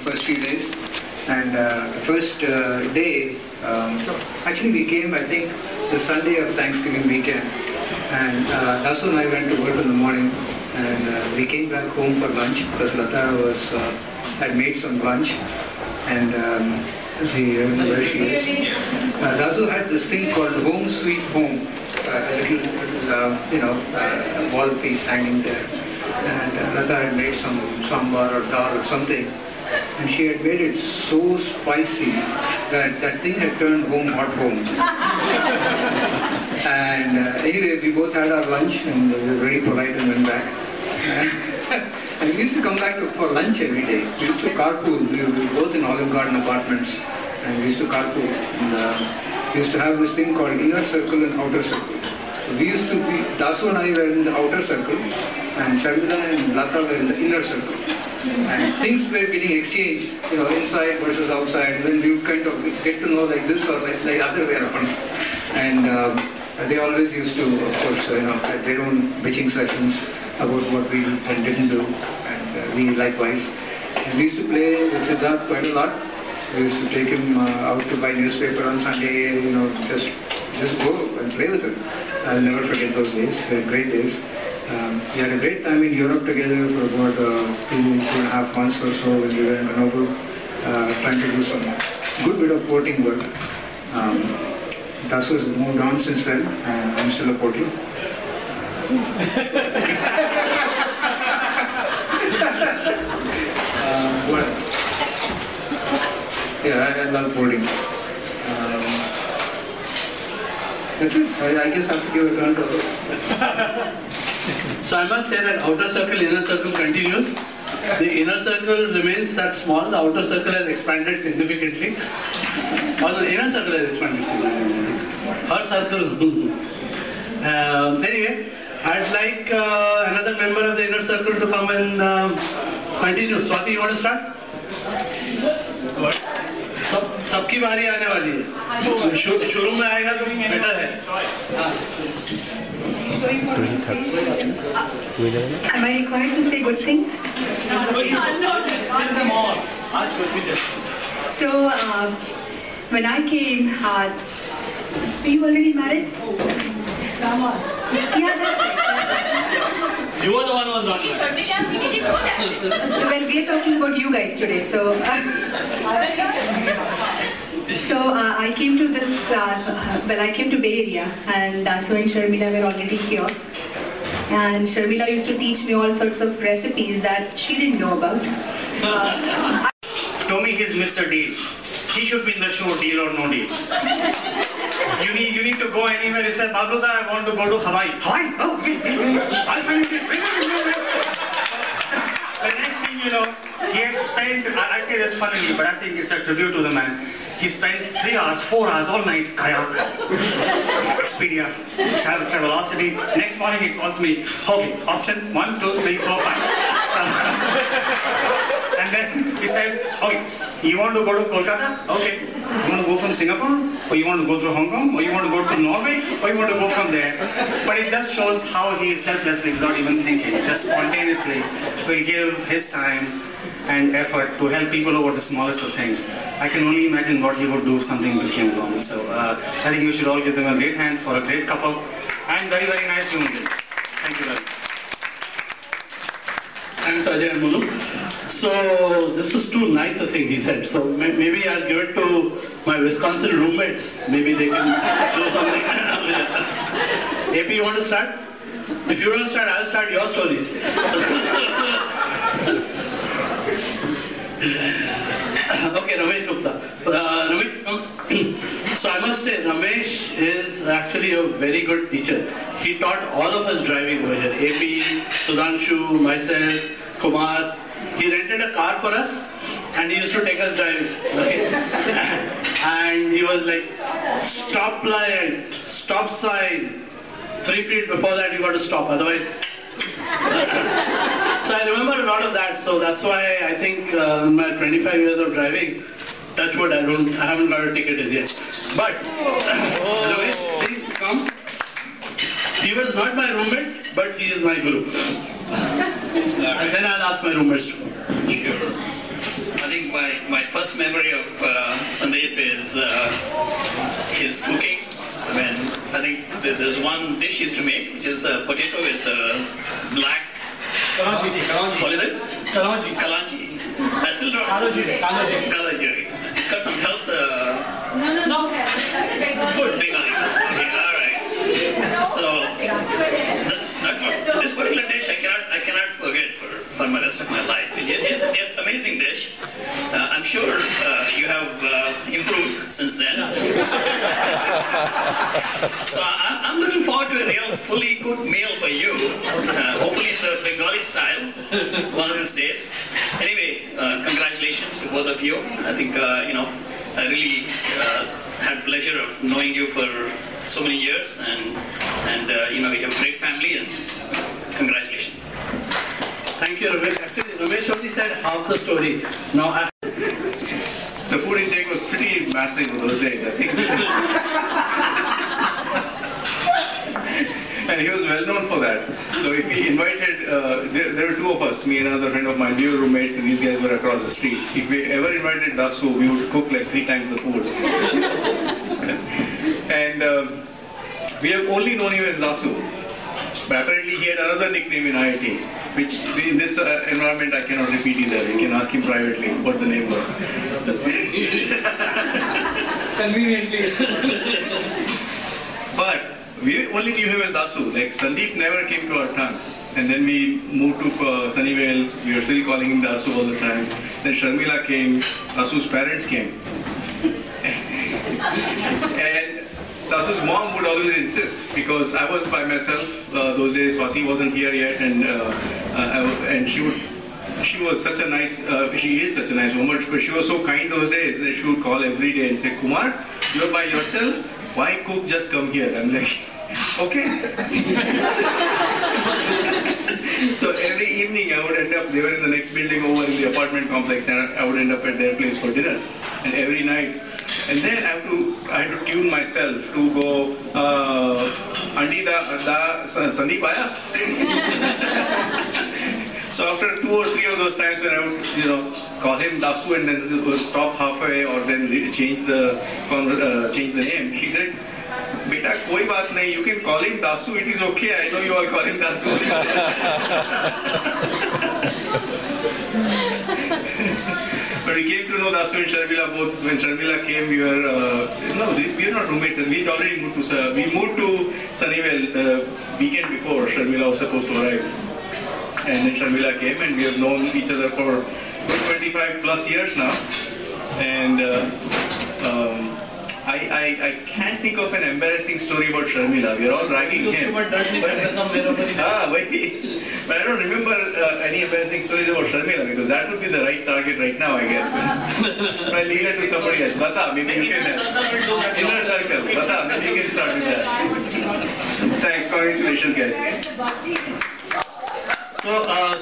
first few days. And the first day, actually we came, I think, the Sunday of Thanksgiving weekend. And Dasu and I went to work in the morning, and we came back home for lunch because Lata had made some lunch. And where she is. Dasu had this thing called Home Sweet Home, a little, wall piece hanging there. And Lata had made some sambar or dal or something. And she had made it so spicy that that thing had turned home hot home. And anyway, we both had our lunch and we were very polite and went back. And we used to come back for lunch every day. We used to carpool. We were both in Olive Garden apartments, and we used to carpool. And we used to have this thing called inner circle and outer circle. So we used to be, Dasu and I were in the outer circle, and Sharmila and Lata were in the inner circle. And things were getting exchanged, inside versus outside. And then we would kind of get to know like this or like the other way around. And they always used to, of course, have their own bitching sessions about what we did and didn't do, and we likewise. And we used to play with Siddharth quite a lot. We used to take him out to buy newspaper on Sunday, just go and play with him. I'll never forget those days. They were great days. We had a great time in Europe together for about 2.5 months or so when we were in Grenoble, trying to do some good bit of porting work. Dasu has moved on since then, and I'm still a porter. What else? Yeah, I love porting. That's it. I just have to give a turn to others. So I must say that outer circle, inner circle continues. The inner circle remains that small, the outer circle has expanded significantly. Although the inner circle has expanded significantly. Her circle. Anyway, I'd like another member of the inner circle to come and continue. Swati, you want to start? What? सबकी बारी आने वाली है. शुरू में आएगा तो better है. Am I required to say good things? So, when I came, are you already married? Yeah, that's right. You were the one who was not married. Well, we are talking about you guys today, so... I came to this, I came to Bay Area, and Dasu and Sharmila were already here. And Sharmila used to teach me all sorts of recipes that she didn't know about. Tommy, he's Mr. Deal. He should be in the show Deal or No Deal. You need to go anywhere. He said, Babluda, I want to go to Hawaii. Hawaii? Oh, I'll find it. The next thing you know, he has spent, I say this funnily, but I think it's a tribute to the man. He spent 3 hours, 4 hours, all night, kayak, Expedia, Travelocity. Next morning he calls me, okay, option 1, 2, 3, 4, 5. So, and then he says, okay, you want to go to Kolkata? Okay. You want to go from Singapore? Or you want to go through Hong Kong? Or you want to go to Norway? Or you want to go from there? But it just shows how he selflessly, without even thinking, just spontaneously will give his time and effort to help people over the smallest of things. I can only imagine what he would do if something became wrong. So I think you should all give them a great hand for a great couple and very, very nice human beings. Thank you very much. Thanks, Ajay and Mulu. So this was too nice a thing he said. So maybe I'll give it to my Wisconsin roommates. Maybe they can do something. AP, you want to start? If you want to start, I'll start your stories. Okay, Ramesh Gupta. So I must say, Ramesh is actually a very good teacher. He taught all of us driving over here. AP, Sudhanshu, myself, Kumar. He rented a car for us and he used to take us driving. Okay? And he was like, stop light, stop sign. 3 feet before that you got to stop, otherwise... So I remember a lot of that, so that's why I think in my 25 years of driving, touch wood, I haven't got a ticket as yet. But, Ramesh, please come. He was not my roommate, but he is my guru. And then I'll ask my roommates to come. Sure. I think my first memory of Sandip is his cooking. I think there's one dish he used to make, which is potato with black. What is it? Kalanji. I still don't. Kalajiri. It's got some health. No. Good. Bengali. Okay. All right. So this particular dish I cannot forget for the rest of my life. It's an amazing dish. I'm sure you have improved since then. So I'm looking forward to a real fully cooked meal for you. Hopefully in the Bengali style one of these days. Anyway, congratulations to both of you. I think I really had pleasure of knowing you for so many years, and you have a great family, and congratulations. Thank you, Ramesh. Actually, Ramesh only said half the story. Now, the food intake was pretty massive in those days, I think. And he was well known for that. So if he invited, there were two of us, me and another friend of mine, we were roommates, and these guys were across the street. If we ever invited Dasu, we would cook like 3 times the food. And we have only known him as Dasu. But apparently he had another nickname in IIT, which in this environment I cannot repeat either. You can ask him privately what the name was. Conveniently. But we only knew him as Dasu. Like Sandeep never came to our tongue. And then we moved to Sunnyvale. We were still calling him Dasu all the time. Then Sharmila came. Dasu's parents came. And Dasu's mom would always insist, because I was by myself those days. Swati wasn't here yet, and she was such a nice, she is such a nice woman, but she was so kind those days that she would call every day and say, Kumar, you're by yourself, why cook, just come here. I'm like, okay. So every evening I would end up, they were in the next building over in the apartment complex, and I would end up at their place for dinner. And every night, and then I had to tune myself to go, Andi da Sandeep aaya? So after 2 or 3 of those times when I would, call him Dasu and then would stop halfway or then change the name, she said, Beta, koi baat nahi, you can call him Dasu, it is okay, I know you all call him Dasu. But we came to know Dasu and Sharmila both. When Sharmila came, we were not roommates. We had already moved to Sunnyvale the weekend before Sharmila was supposed to arrive. And then Sharmila came, and we have known each other for 25 plus years now. And I can't think of an embarrassing story about Sharmila. We are all ragging him. But I don't remember any embarrassing stories about Sharmila, because that would be the right target right now, I guess. But I'll leave it to somebody else. Bata, maybe you can. Inner circle. Bata, maybe you can start with that. Thanks. Congratulations, guys. So,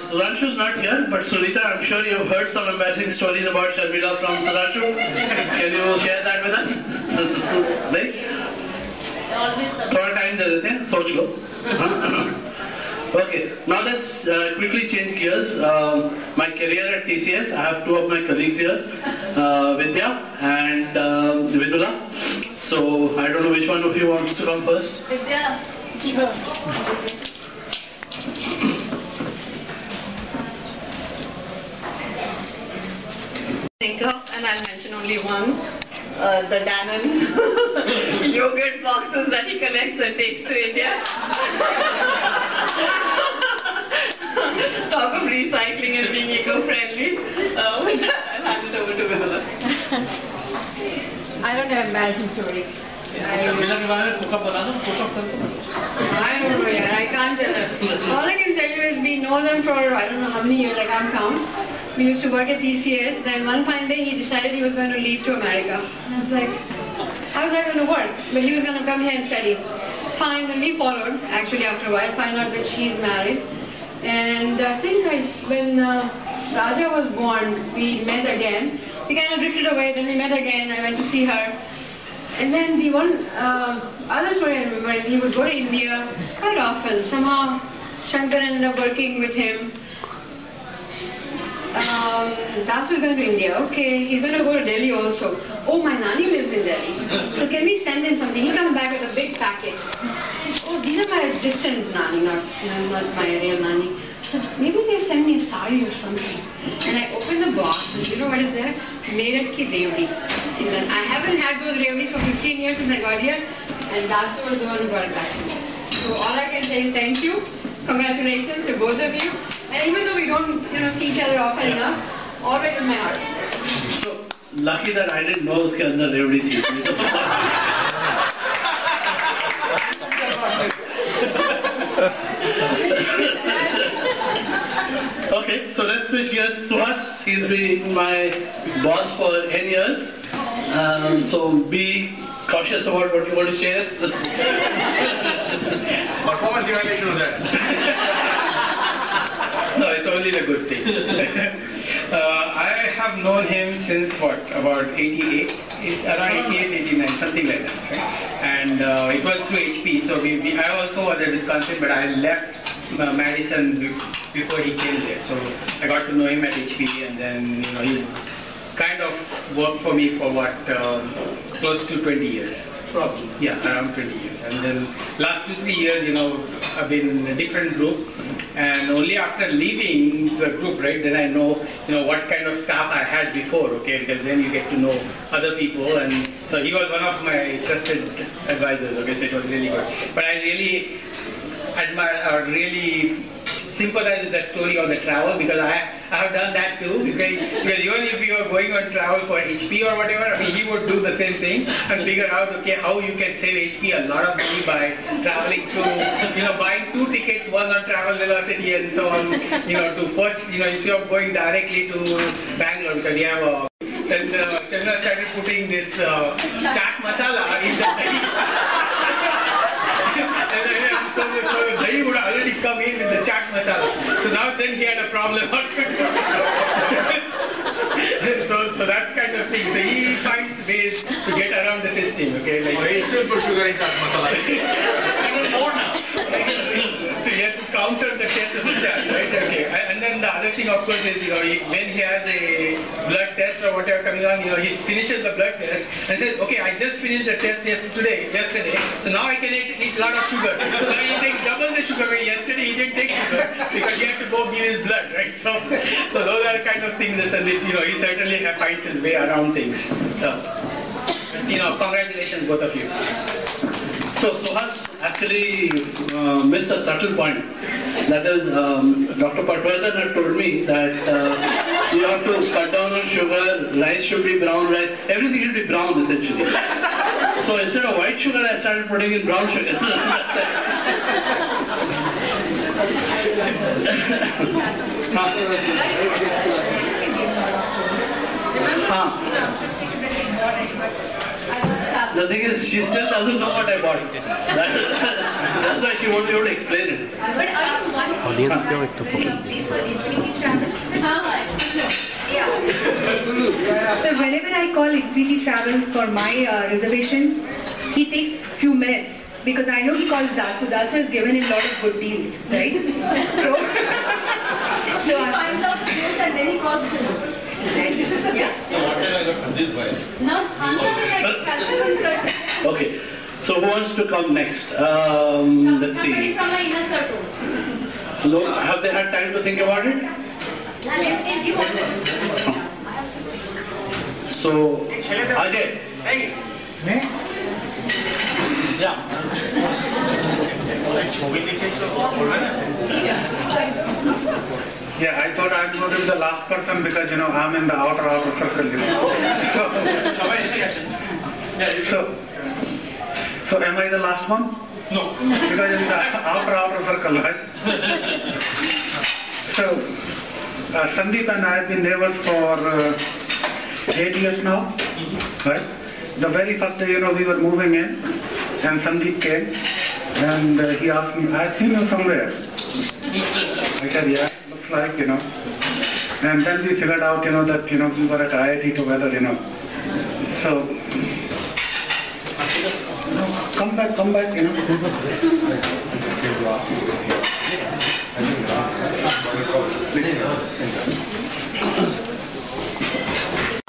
Sudhanshu is not here, but Sunita, I'm sure you've heard some embarrassing stories about Sharmila from Sudhanshu. Can you share that with us? Right? Third time दे देते हैं, सोच लो. Okay, now let's quickly change gears. My career at TCS, I have 2 of my colleagues here, Vidya and Vidula. So, I don't know which one of you wants to come first. Vidya. Think of, and I'll mention only one, the Danone yogurt boxes that he collects and takes to India. Talk of recycling and being eco-friendly. With that, I'll hand it over to Vidula. I don't have embarrassing stories. I don't know, yeah, I can't tell them. All I can tell you is we know them for I don't know how many years, I can't count. We used to work at TCS, then one fine day he decided he was going to leave to America. And I was like, how's that going to work? But he was going to come here and study. Fine, then we followed, actually after a while, find out that she's married. And I think when Raja was born, we met again. We kind of drifted away, then we met again, I went to see her. And then the one other story I remember is he would go to India quite often. Somehow Shankar ended up working with him. Dasu is going to India. Okay, he's going to go to Delhi also. Oh, my nanny lives in Delhi. So can we send him something? He comes back with a big package. Oh, these are my distant nanny, not my real nanny. So maybe they'll send me a sari or something. And I open the box and you know what is there? Meerut ki revdi. I haven't had those revdis for 15 years since I got here. And Dasu was the one who got it back to me. So all I can say is thank you. Congratulations to both of you. And even though we don't, see each other often enough, always in my heart. So lucky that I didn't know uske andar revdi thi. Okay, so let's switch gears. Suhas, he's been my boss for 10 years. So be cautious about what you want to share. Performance evaluation was that. No, it's only a good thing. I have known him since about 88, around 88, 89, something like that. Right? And it was through HP. So I also was at Wisconsin, but I left Madison before he came there. So I got to know him at HP, and then he kind of worked for me for close to 20 years. Probably. Yeah, around 20 years. And then last 2-3 years, I've been in a different group. And only after leaving the group, right, then I know, what kind of staff I had before, okay, because then you get to know other people. And so he was one of my trusted advisors, okay, so it was really good. But I really admire or really sympathize with that story on the travel, because I have done that too. Because even if you are going on travel for HP or whatever, he would do the same thing and figure out, okay, how you can save HP a lot of money by traveling to, buying 2 tickets, one on Travel Velocity and so on, to first, instead of going directly to Bangalore, because we have a. Then Chandra started putting this chaat masala in the dahi. So the dahi would already come in with the chaat masala. So now then he had a problem. So that kind of thing. So he finds ways to get around the system. Okay, like he still put sugar in chaat masala. Even more now. So you have to counter the test of the chaat, right? Okay. And then the other thing, of course, is when he has a blood test or whatever coming on, he finishes the blood test and says, okay, I just finished the test yesterday, so now I can eat a lot of sugar. So now he takes double the sugar. Yesterday he didn't take sugar because he had to go give his blood, right? So those are the kind of things that he certainly finds his way around things. So, congratulations, both of you. So Suhas actually missed a subtle point. That is, Dr. Patwardhan had told me that you have to cut down on sugar, rice should be brown rice, everything should be brown essentially. So instead of white sugar, I started putting in brown sugar. The thing is, she still doesn't know what I bought. That's why she won't be able to explain it. But are you one Audience को एक तो place for Infinity Travel? So whenever I call Infinity Travels for my reservation, he takes few minutes. Because I know he calls Dasu. Dasu has given him a lot of good deals, right? So he finds out the deals and then he calls him. Okay, so who wants to come next? Let's see. From the inner circle. Have they had time to think about it? So, Ajay. Hey. Yeah, I thought I'm going to be the last person because I'm in the outer circle. So am I the last one? No. Because in the outer circle, right? So Sandip and I have been neighbors for 8 years now, right? The very first day, we were moving in, and Sandip came, and he asked me, I've seen you somewhere. I said, yeah, looks like, And then we figured out, that, we were at IIT together, So, come back,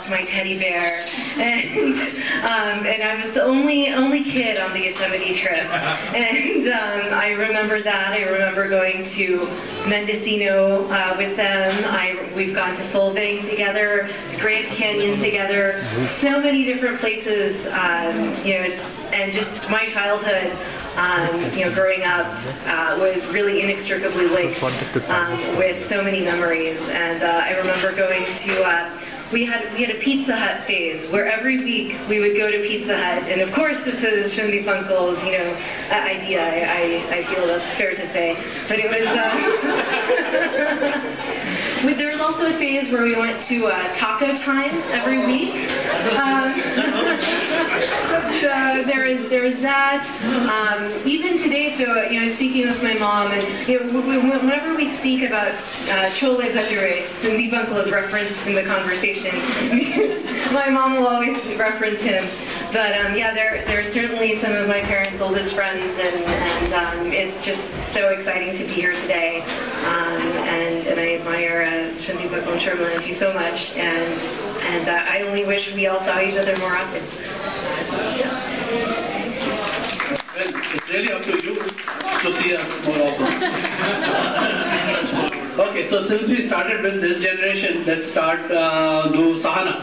My teddy bear, and I was the only kid on the Yosemite trip, and I remember that. I remember going to Mendocino with them. We've gone to Solvang together, Grand Canyon together, so many different places, and just my childhood. Growing up was really inextricably linked with so many memories, and I remember going to. We had a Pizza Hut phase where every week we would go to Pizza Hut, and of course this was Sandip Uncle's idea. I feel that's fair to say, but it was. There was also a phase where we went to Taco Time every week. So there was that. Even today, so speaking with my mom, and whenever we speak about chole bhature, Sandip Uncle is referenced in the conversation. My mom will always reference him. But there are certainly some of my parents' oldest friends, and it's just so exciting to be here today. And I admire Sandip Uncle and Sharmila so much, and I only wish we all saw each other more often. Well, it's really up to you to see us more often. Okay, so since we started with this generation, let's start do Sahana.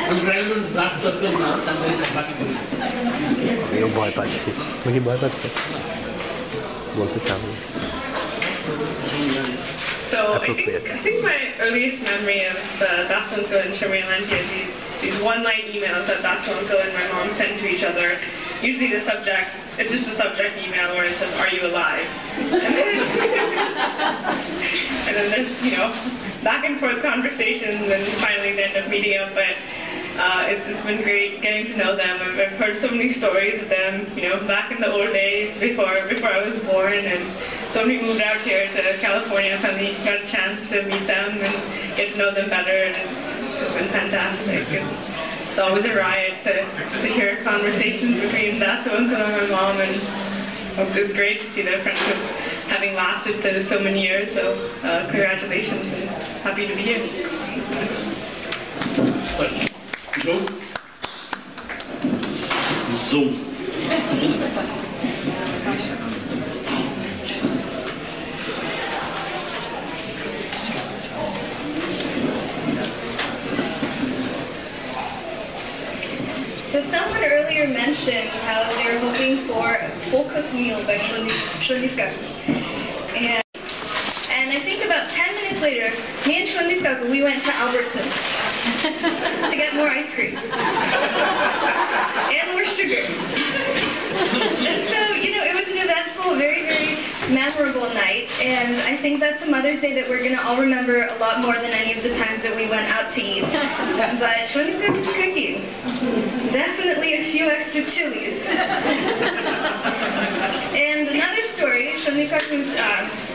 I'm trying to black circle now, and then I'm back to you. बहुत अच्छी, मुझे बहुत अच्छा बोलते चाहूँ. So I think my earliest memory of Das Uncle and Sharmila are these one-line emails that Das Uncle and my mom send to each other. Usually the subject, it's just a subject email where it says, "Are you alive?" And then there's, back and forth conversations, and finally they end up meeting up. But it's been great getting to know them. I've heard so many stories of them, back in the old days before I was born, and so when we moved out here to California, I finally got a chance to meet them and get to know them better, and it's been fantastic. It's always a riot to hear conversations between Das Uncle and my mom, and it's great to see their friendship having lasted for so many years. So congratulations, and happy to be here. Sorry. Zoom. So someone earlier mentioned how they were hoping for a full cooked meal by Sandip Kaku. And I think about 10 minutes later, me and Sandip Kaku, we went to Albertsons to get more ice cream. And more sugar. And so, it was an eventful, very, very memorable night, and I think that's a Mother's Day that we're going to all remember a lot more than any of the times that we went out to eat. But Sandip Kaku's cooking. Definitely a few extra chilies. And another story, Sandip Kaku's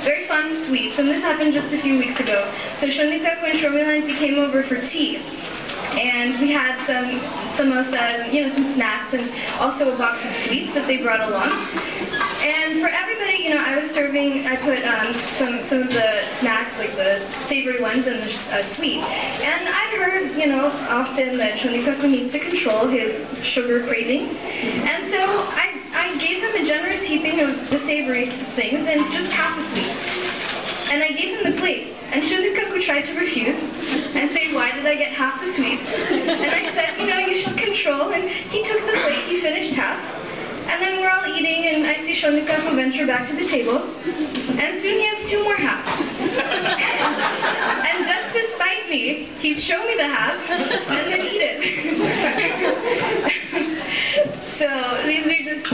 very fond of sweets, and this happened just a few weeks ago. So Sandip Kaku and Sharmila came over for tea. And we had some samosas, some snacks, and also a box of sweets that they brought along. And for everybody, I put some of the snacks, like the savory ones, and the sweet. And I've heard, often that Sandip Kaku needs to control his sugar cravings. And so I gave him a generous heaping of the savory things and just half the sweet. And I gave him the plate. And Sandip Kaku tried to refuse and say, "Why did I get half the sweet?" And I said, you should control. And he took the plate, he finished half. And then we're all eating, and I see Sandip Kaku venture back to the table. And soon he has 2 more halves. And just to spite me, he'd show me the half and then eat it. So these are just,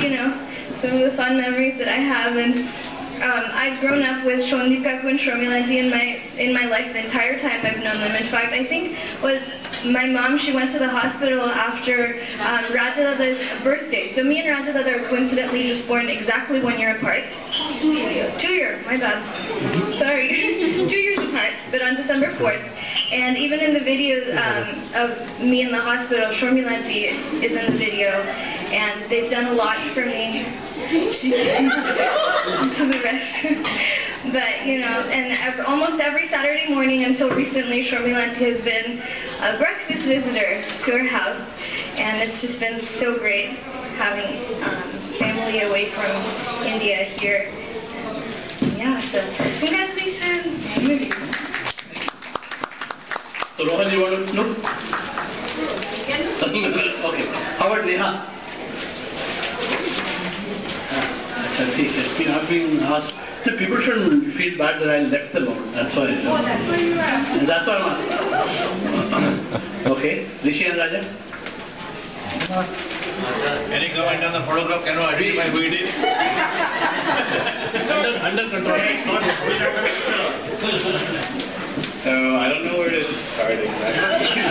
some of the fun memories that I have. And I've grown up with Sandip Kaku and Sharmila in my life the entire time I've known them. In fact, I think was my mom, she went to the hospital after Rajadada's birthday. So me and Rajadada are coincidentally just born exactly 1 year apart. 2 years, my bad. Sorry. 2 years apart, but on December 4th. And even in the videos of me in the hospital, Sharmila is in the video, and they've done a lot for me. To the rest. But, you know, and almost every Saturday morning until recently, Sharmila has been a breakfast visitor to our house, and it's just been so great having family away from India here. Yeah, so congratulations. So Rohan, you want to know? Okay. How about Neha? I've been asked. The people shouldn't feel bad that I left them out. That's why. Oh, that's why you are. And that's why I'm asking. Okay. Rishi and Raja? Can you go and on the photograph? Can you identify who it is? Under control. So I don't know where to start exactly.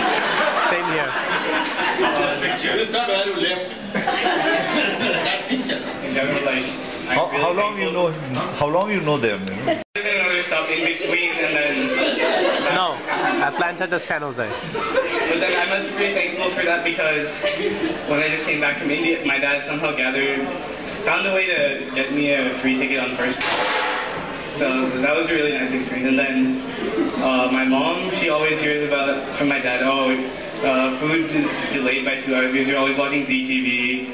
Same here. Picture. It's not where you left. That picture. In general, like. How long you know? How long you know them? You know? I didn't know stuff in between, and then. No, I planted the channels there. But then I must be really thankful for that because when I just came back from India, my dad somehow found a way to get me a free ticket on first class. So that was a really nice experience. And then my mom, she always hears about from my dad, food is delayed by 2 hours because you're always watching ZTV.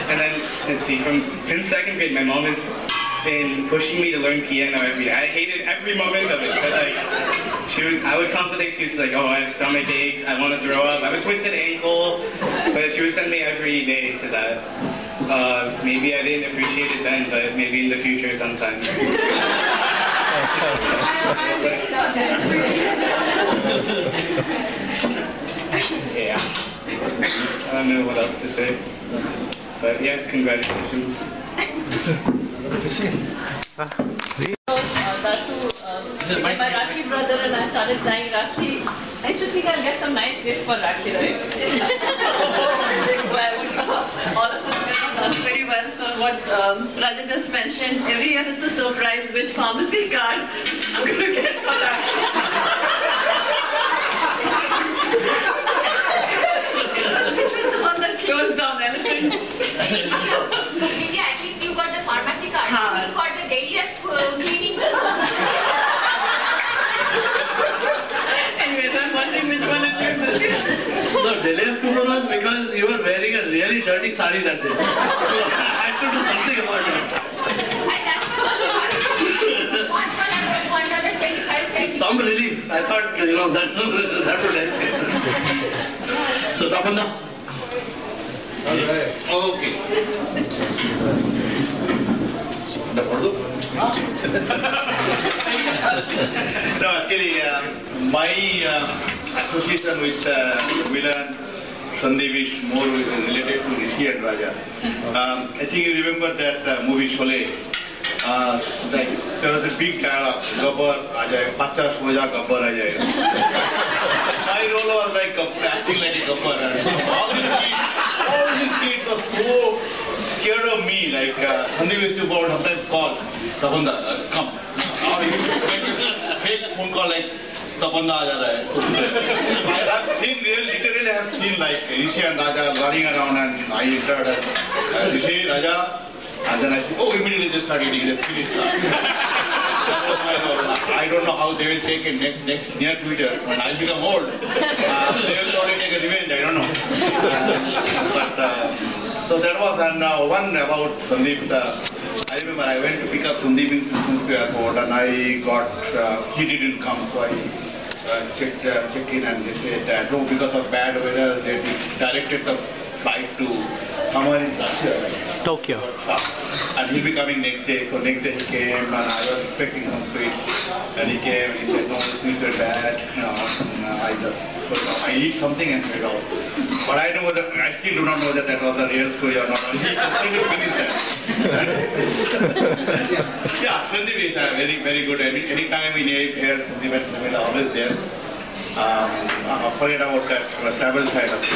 And then, let's see, since second grade, my mom has been pushing me to learn piano every day. I hated every moment of it, but like, I would come up with excuses like, I have stomach aches, I want to throw up, I have a twisted ankle, but she would send me every day to that. Maybe I didn't appreciate it then, but maybe in the future sometime. Yeah. I don't know what else to say. But yeah, congratulations. My Rakhi brother and I started buying Rakhi. I should think I'll get some nice gift for Rakhi, right? Well, all of us have done very well. So what Raja just mentioned, every year it's a surprise which pharmacy card I'm going to get for Rakhi. Which was the one that closed down, Elephant? Maybe at least you got the pharmacy card. You got the daily cleaning. Anyways, I'm wondering which one is your this year. No, Delhi's Cooper was because you were wearing a really dirty sari that day. So I had to do something about it. Some relief. I thought, that would help. So, Tapanda. Okay. No, actually, my association with Milan Sandip is more related to Rishi and Raja. I think you remember that movie Sholay. Like there was a big dialogue, Gabbar aa jayega, 50 ho ja, Gabbar aa jayega. My role was like acting like a Gabbar. All these kids were so scared of me. Like Sandip used to sometimes call, Tapanda, come. Or he used to make a fake phone call like, Tapanda aa ja raha hai. I have seen, literally I have seen like Rishi and Raja running around, and I entered and Rishi, Raja. And then I said, immediately they start eating, they finish that. I don't know how they will take it next near future. When I become old, they will probably take a revenge, I don't know. So that was, and one about Sandip. I remember I went to pick up Sandip in Simpsons Airport, and I got, he didn't come, so I checked in, and they said that, because of bad weather, they directed the flight to somewhere in Russia. Tokyo. And he'll be coming next day. So next day he came, and I was expecting some sweets. And he came and he said, no, the sweets are bad. I eat something and threw it out. But I still do not know that was a real story or not. He didn't finish that. Yeah, Sandip is very, very good. Anytime we need here, Sandip and Sandip are always there. Forget about that travel side of it.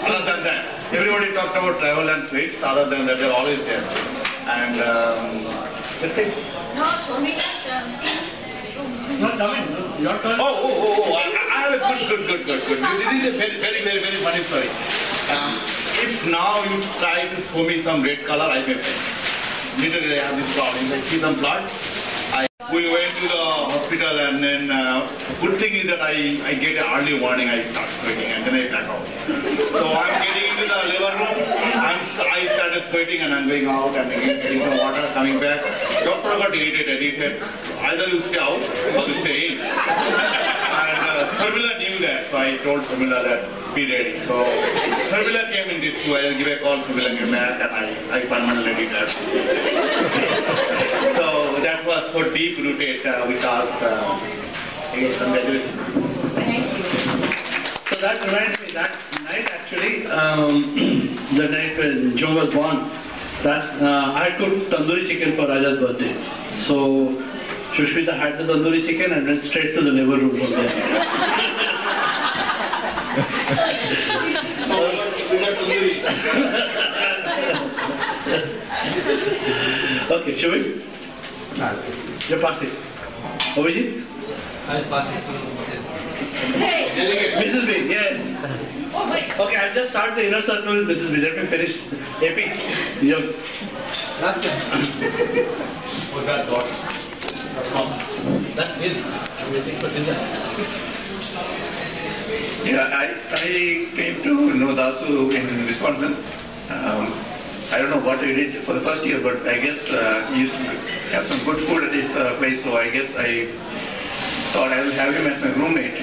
Other than that, everybody talked about travel and sweets. Other than that, they're always there. And that's it. No, Sharmila, not coming. Your turn. I have a good. This is a very funny story. If now you try to show me some red color, I may pay. Literally, I have this problem. If I see some blood, we went to the hospital, and then good thing is that I get an early warning. I start sweating, and then I back out. So I'm getting into the labor room. I started sweating, and I'm going out and again getting some water, coming back. Doctor got irritated. He said, either you stay out or you stay in. And Sharmila knew that, so I told Sharmila that be ready. So Sharmila came in this too. I give a call, Sharmila came back, and I permanently retired. So that was so deep rooted with us. Congratulations. Thank you. So that reminds me, that night actually, the night when Joe was born, that I cooked tandoori chicken for Raja's birthday. So Shushmita had the tandoori chicken and went straight to the labor room for that. Okay, Shubhi? You pass it. Abhijit? I'll pass it to Mrs. Hey! Mrs. B, yes. Okay, I'll just start the inner circle with Mrs. B. Let me finish. AP, you. Last time. Oh, that dot. That's his. I'm waiting for dinner. Yeah, I came to know Dasu in Wisconsin. I don't know what he did for the first year, but I guess he used to have some good food at his place, so I guess I thought I will have him as my roommate.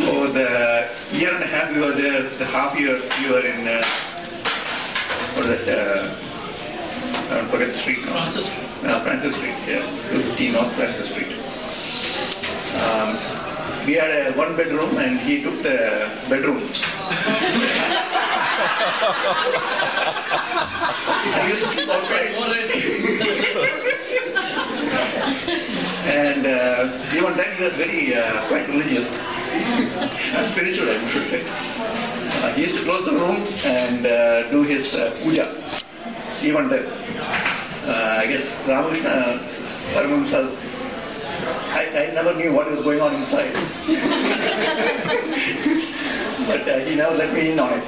For the year and a half we were there, the half year we were in, what is that, I don't forget the street. Francis Street. Francis Street, yeah, 250 North Francis Street. We had a one bedroom and he took the bedroom. I used to sleep outside. And even then he was very quite religious. Spiritual, I should say. He used to close the room and do his puja. Even then. I guess Ramakrishna Paramahamsa's, I never knew what was going on inside. But he never let me in on it.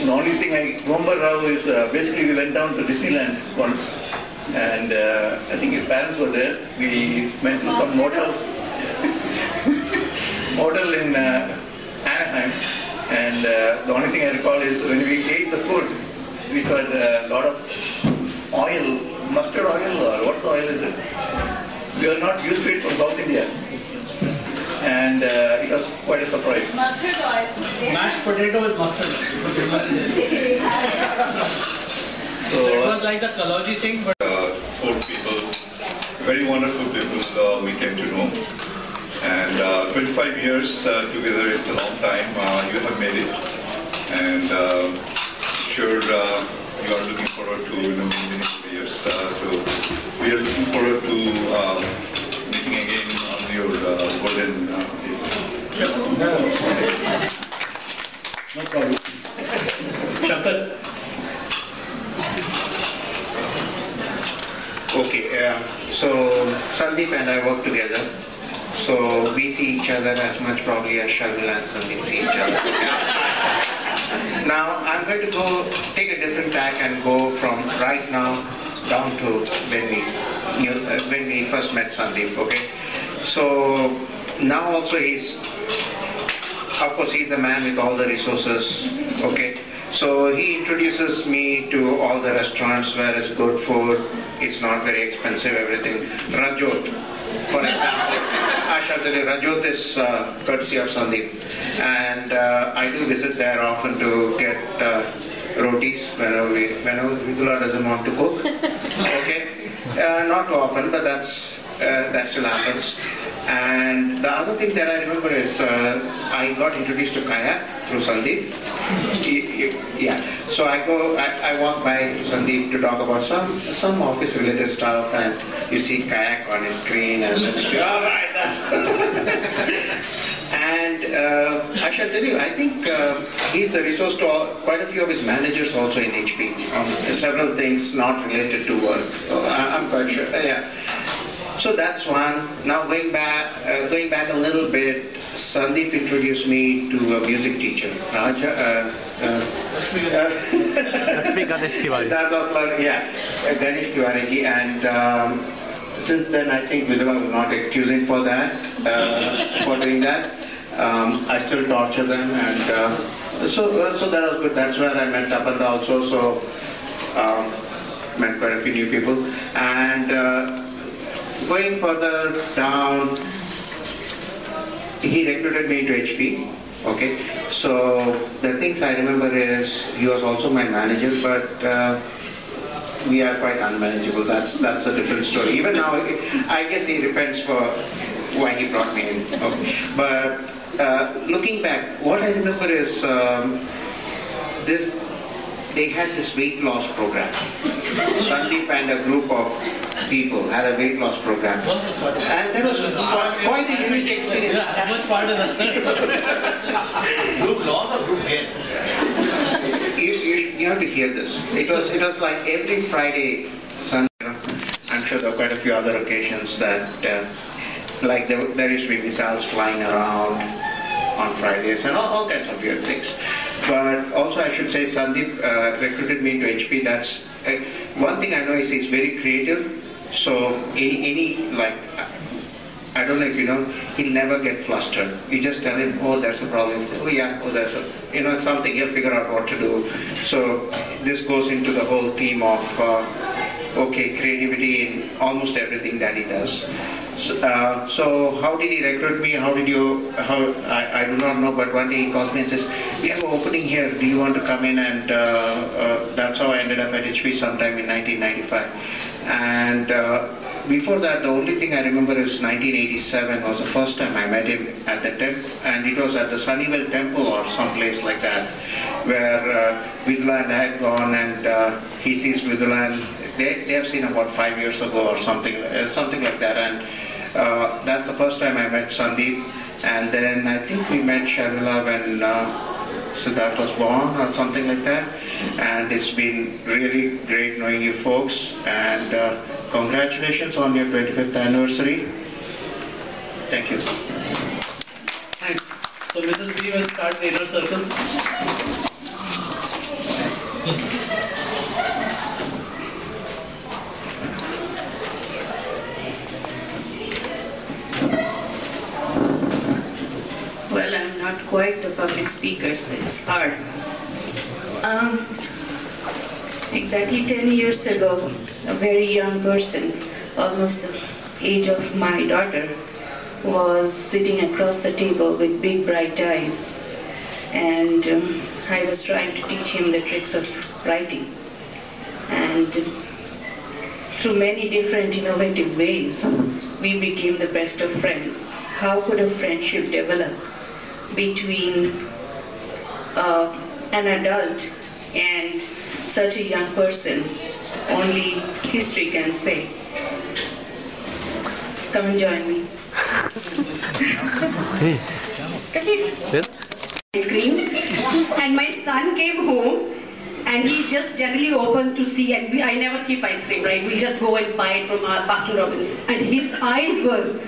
The only thing I remember now is basically we went down to Disneyland once, and I think his parents were there. We went to some motel in Anaheim, and the only thing I recall is when we ate the food, we had a lot of oil, mustard oil, or what oil is it? We are not used to it from South India. And it was quite a surprise. Mustard oil. Mashed potato with mustard. So it was like the Kaloji thing, but Old people, very wonderful people we came to know. And 25 years together, it's a long time. You have made it. And sure you are looking forward to many more years. So we are looking forward to meeting again on your golden day. No problem. Shankar. Okay, so Sandip and I work together. So we see each other as much probably as Sharmila and Sandip see each other. Now I'm going to go take a different tack and go from right now down to when we first met Sandip. Okay, so now also of course he's the man with all the resources. Okay, so he introduces me to all the restaurants where it's good food, it's not very expensive, everything. Rajot, for example, I shall tell you, Rajot is courtesy of Sandip, and I do visit there often to get rotis whenever Vidula doesn't want to cook. Okay, not too often, but that still happens. And the other thing that I remember is I got introduced to kayak through Sandip. Yeah, so I walk by Sandip to talk about some office related stuff, and you see kayak on his screen, and then you say, all right, that's and I shall tell you, I think he's the resource to quite a few of his managers also in HP on several things not related to work. I'm quite sure. Yeah. So that's one. Now going back a little bit, Sandip introduced me to a music teacher, Raja. That was like, Ganesh Tiwari, and since then I think Vidula will not excuse him for that, for doing that. I still torture them, and so that was good. That's where I met Tapanda also. So met quite a few new people, and going further down, he recruited me into HP. Okay, so the things I remember is he was also my manager, but we are quite unmanageable. That's a different story. Even now, I guess he repents for why he brought me in. Okay. But looking back, what I remember is they had this weight loss program. Sandip and a group of people had a weight loss program. And that was quite a unique experience. How much part of that? Group loss or group gain? You have to hear this. It was like every Friday, Sunday. I'm sure there were quite a few other occasions that, like there used to be missiles flying around on Fridays and all kinds of weird things. But also I should say Sandip recruited me into HP. That's one thing I know is he's very creative. So any like, I don't know if you know, he'll never get flustered. You just tell him, oh, there's a problem. Say, oh yeah, oh there's a, something. He'll figure out what to do. So this goes into the whole theme of creativity in almost everything that he does. So how did he recruit me? I do not know, but one day he calls me and says, we have an opening here, do you want to come in? And that's how I ended up at HP sometime in 1995. And before that, the only thing I remember is 1987 was the first time I met him at the temple, and it was at the Sunnyvale temple or someplace like that, where Vidula and I had gone, and he sees Vidula, and they have seen about 5 years ago or something like that. And that's the first time I met Sandip, and then I think we met Sharmila when Siddharth was born or something like that. And it's been really great knowing you folks, and congratulations on your 25th anniversary. Thank you. Thanks. So Mrs. B will start the inner circle. Well, I'm not quite the public speaker, so it's hard. Exactly 10 years ago, a very young person, almost the age of my daughter, was sitting across the table with big bright eyes. And I was trying to teach him the tricks of writing. And through many different innovative ways, we became the best of friends. How could a friendship develop between an adult and such a young person? Only history can say. Come and join me. Ice cream, and my son came home, and he just generally opens to see, and I never keep ice cream, right? We just go and buy it from our Baskin Robbins, and his eyes were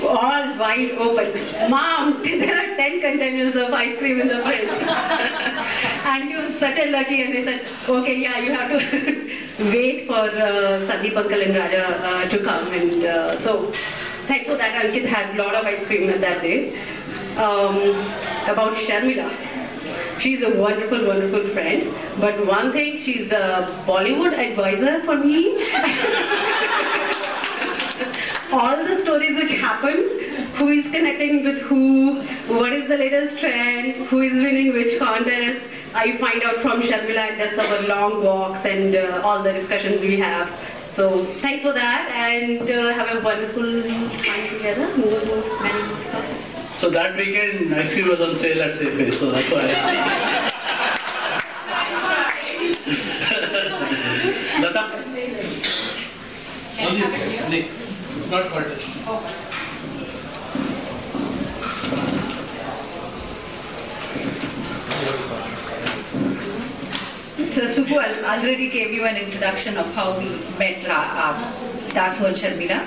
all wide open. Mom, there are 10 containers of ice cream in the fridge. And he was such a lucky, and they said, okay, yeah, you have to wait for Sandip Uncle and Raja to come, and so thanks for that. Ankit had a lot of ice cream that day. About Sharmila. She's a wonderful, wonderful friend. But one thing, she's a Bollywood advisor for me. All the stories which happen, who is connecting with who, what is the latest trend, who is winning which contest, I find out from Sharmila, and that's our long walks and all the discussions we have. So thanks for that, and have a wonderful time together. So that weekend, ice cream was on sale at Safeway, so that's why. Lata? Only, it's not contest. already gave you an introduction of how we met Dasu and Sharmila.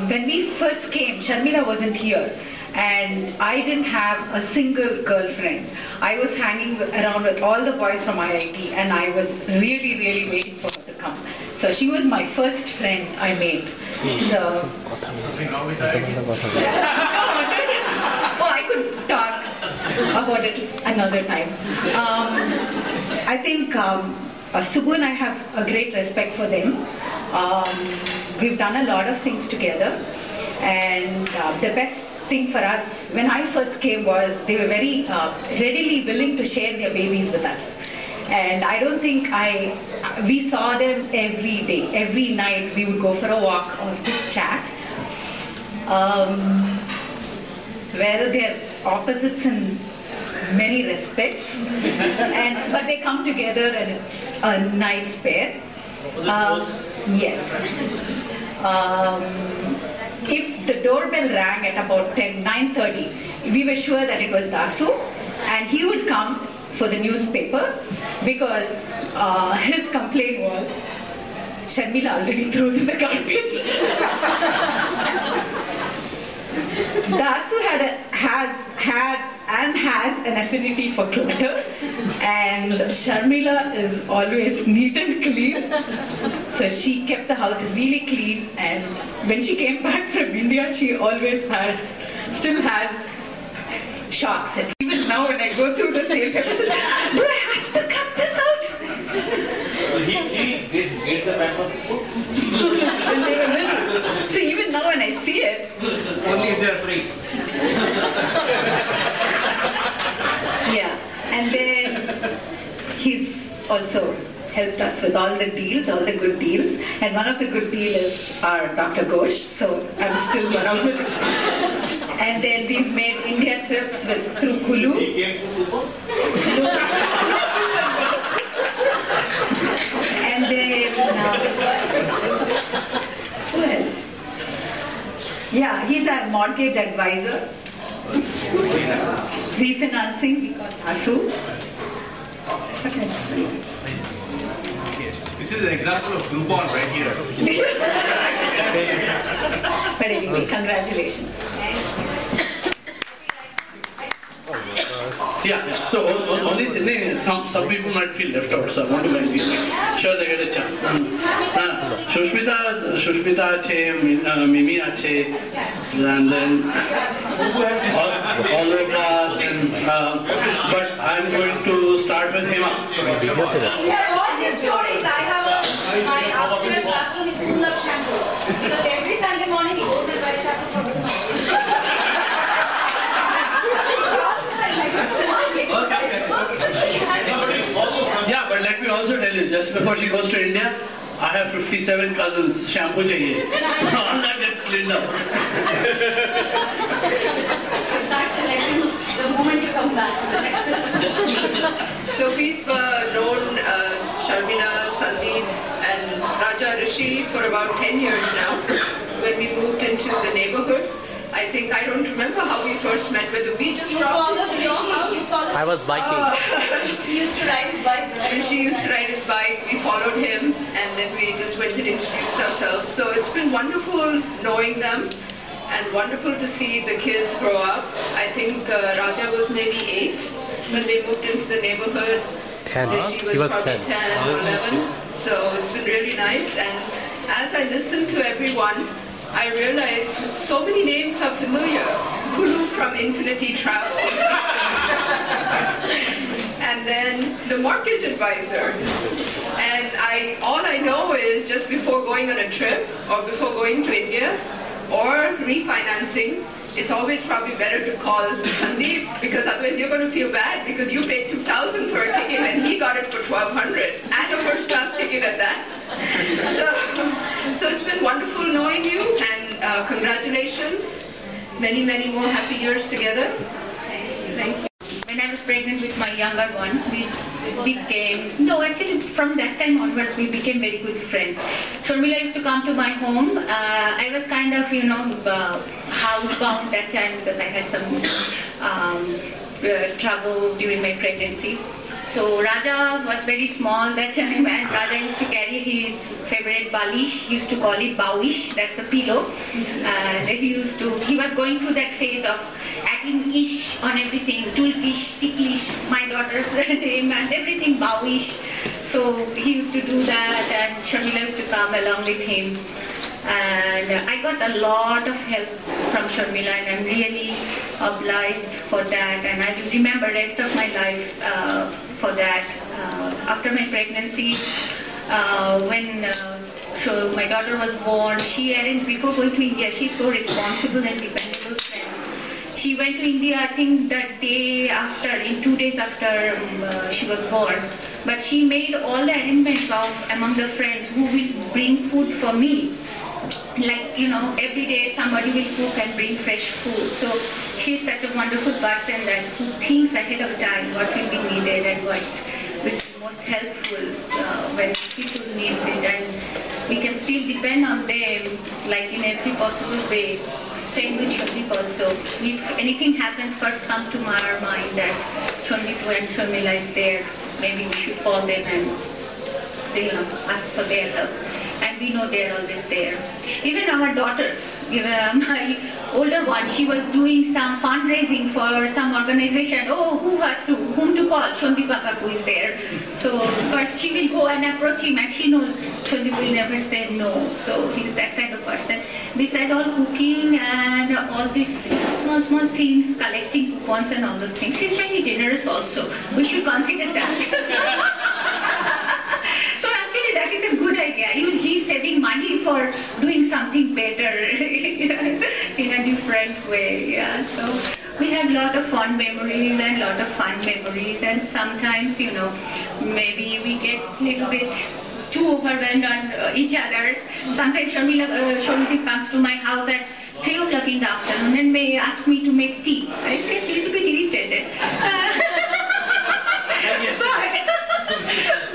When we first came, Sharmila wasn't here. And I didn't have a single girlfriend. I was hanging around with all the boys from IIT, and I was really, really waiting for her to come. So she was my first friend I made. So, I could talk about it another time. I think Subbu and I have a great respect for them. We've done a lot of things together, and the best thing for us when I first came was they were very readily willing to share their babies with us. And I don't think we saw them every day. Every night we would go for a walk or just chat. Whether they're opposites in many respects, but they come together and it's a nice pair. Yes. If the doorbell rang at about 9:30, we were sure that it was Dasu, and he would come for the newspaper because his complaint was Sharmila already threw it in the garbage. Dasu has an affinity for clutter, and Sharmila is always neat and clean. So she kept the house really clean, and when she came back from India, she always still has shocks. And even now when I go through the sale paper, do I have to cut this out? He gets the back of food. So even now when I see it, only if they are free. Yeah, and then he's also helped us with all the deals, all the good deals. And one of the good deals is our Dr. Ghosh, so I'm still one of it. And then we've made India trips through Kulu. He came to Kulu? And then, who else? Yeah, he's our mortgage advisor. Refinancing, we got Asu. What else? This is an example of Groupon right here. But anyway, congratulations. Yeah, so only thing, some people might feel left out, so I want to make sure they get a chance. Shushmita ache, Mimi ache, and then all of that, but I'm going to start with Hema. Share all these stories. I have my upstairs bathroom is full of shampoo. Because every Sunday morning he goes and buys shampoo from the Yeah, but let me also tell you, just before she goes to India, I have 57 cousins. Shampoo chahiye. All that gets cleaned up. Start selecting the moment you come back. So we've known Sharmila, Sandip and Raja Rishi for about 10 years now. When we moved into the neighborhood, I don't remember how we first met, whether we just walked into your house. I was biking. He used to ride his bike, right? Rishi used to ride his bike, we followed him, and then we just went and introduced ourselves. So it's been wonderful knowing them, and wonderful to see the kids grow up. I think Raja was maybe 8 when they moved into the neighborhood. 10. Rishi was probably 10 or 11. So it's been really nice, and as I listen to everyone, I realize so many names are familiar. Kulu from Infinity Travel. And then the mortgage advisor. And all I know is just before going on a trip or before going to India or refinancing, it's always probably better to call Sandip, because otherwise you're going to feel bad because you paid 2,000 for a ticket and he got it for 1,200 and a first class ticket at that. So it's been wonderful knowing you, and congratulations. Many, many more happy years together. Thank you. When I was pregnant with my younger one, from that time onwards, we became very good friends. Sharmila used to come to my home. I was kind of, housebound that time because I had some trouble during my pregnancy. So Raja was very small that time, and Raja used to carry his favorite balish. He used to call it bawish, that's a pillow. And he was going through that phase of adding ish on everything, tulkish, ticklish, my daughter's name, and everything bawish. So he used to do that, and Sharmila used to come along with him. And I got a lot of help from Sharmila, and I'm really obliged for that, and I will remember rest of my life for that. After my pregnancy, when my daughter was born, she arranged, before going to India, she's so responsible and dependable friend. She went to India, I think that day after, in 2 days after she was born, but she made all the arrangements of among the friends who will bring food for me. Like, every day somebody will cook and bring fresh food. So she's such a wonderful person that who thinks ahead of time what will be needed and what will be most helpful when people need it. And we can still depend on them, like in every possible way. Same with Shandip also. If anything happens, first comes to our mind that Shandip and Sharmila is there. Maybe we should call them and ask for their help. And we know they are always there. Even our daughters, my older one, she was doing some fundraising for some organization. Oh, whom to call? Shandip Kaku is there. So first she will go and approach him, and she knows Shandip will never say no. So he's that kind of person. Besides all cooking and all these small things, collecting coupons and all those things, he's very generous also. We should consider that. So actually that is a good idea. He's saving money for doing something better in a different way. Yeah. So we have a lot of fond memories and lot of fun memories, and sometimes, maybe we get a little bit too overwhelmed on each other. Sometimes Sharmila comes to my house at 3 o'clock in the afternoon and may ask me to make tea. I get a little bit irritated.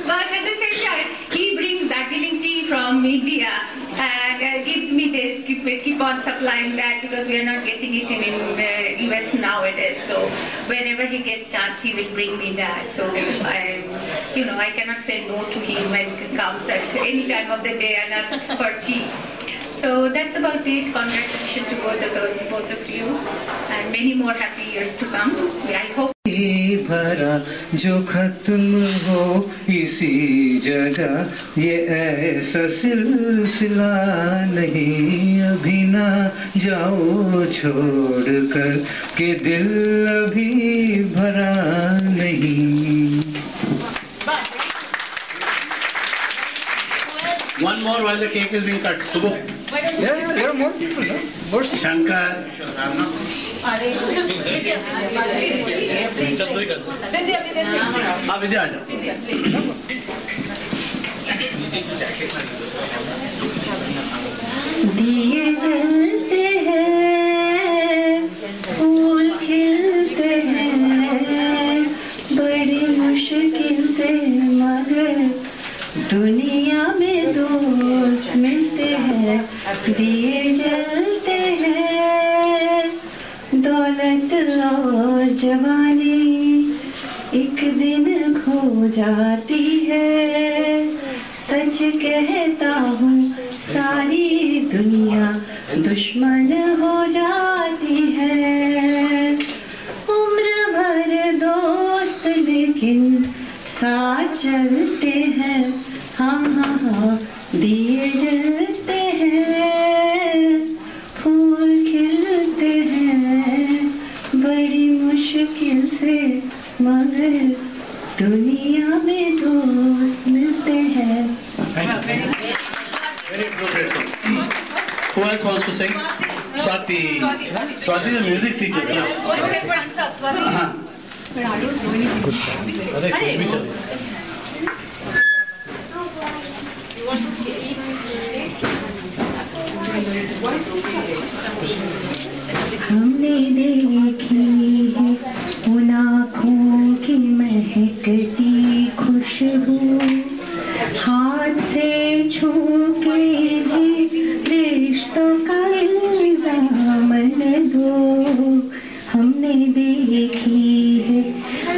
But at the same time, he brings Darjeeling tea from India and gives me this, keep on supplying that, because we are not getting it in US nowadays. So whenever he gets chance, he will bring me that. So I cannot say no to him when he comes at any time of the day and asks for tea. So that's about it. Congratulations to both of you, and many more happy years to come. I hope. भरा जो खत्म हो इसी जगह ये ऐसा सिलसिला नहीं अभी ना जाओ छोड़ कर के दिल अभी भरा नहीं. One more while the cake is being cut. Subho. Yeah, there are more people. No? More Shankar. Vidya. दिए जलते हैं, फूल खिलते हैं, बड़ी मुश्किल से मगर दुनिया में दोस्त मिलते हैं. दिए जलते हैं, दौलत और जवानी एक दिन खो जाती है. सच कहता हूँ सारी दुनिया दुश्मन हो जाती है. उम्र भर दोस्त लेकिन साथ चलते हैं. हाँ दिए जलते हैं, फूल खिलते हैं, बड़ी मुश्किल से मगर दुनिया में दोस्त मिलते हैं. Very appropriate song. Who else wants to sing? Swati. Swati is a music teacher. हमने देखी है उन आँखों की महकती खुशबू, हाथ से छू के भी रिश्तों का इल्जाम न दो. हमने देखी है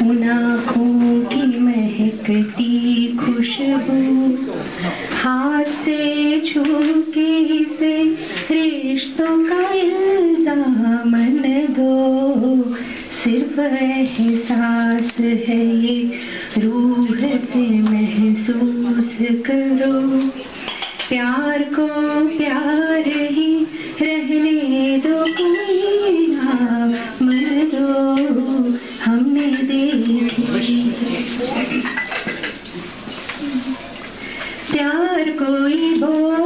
उन आँखों की का इल्जाम न दो, सिर्फ एहसास है ये रूह से महसूस करो, प्यार को प्यार ही रहने दो, कोई नाम न दो, हमने देखी प्यार कोई बोल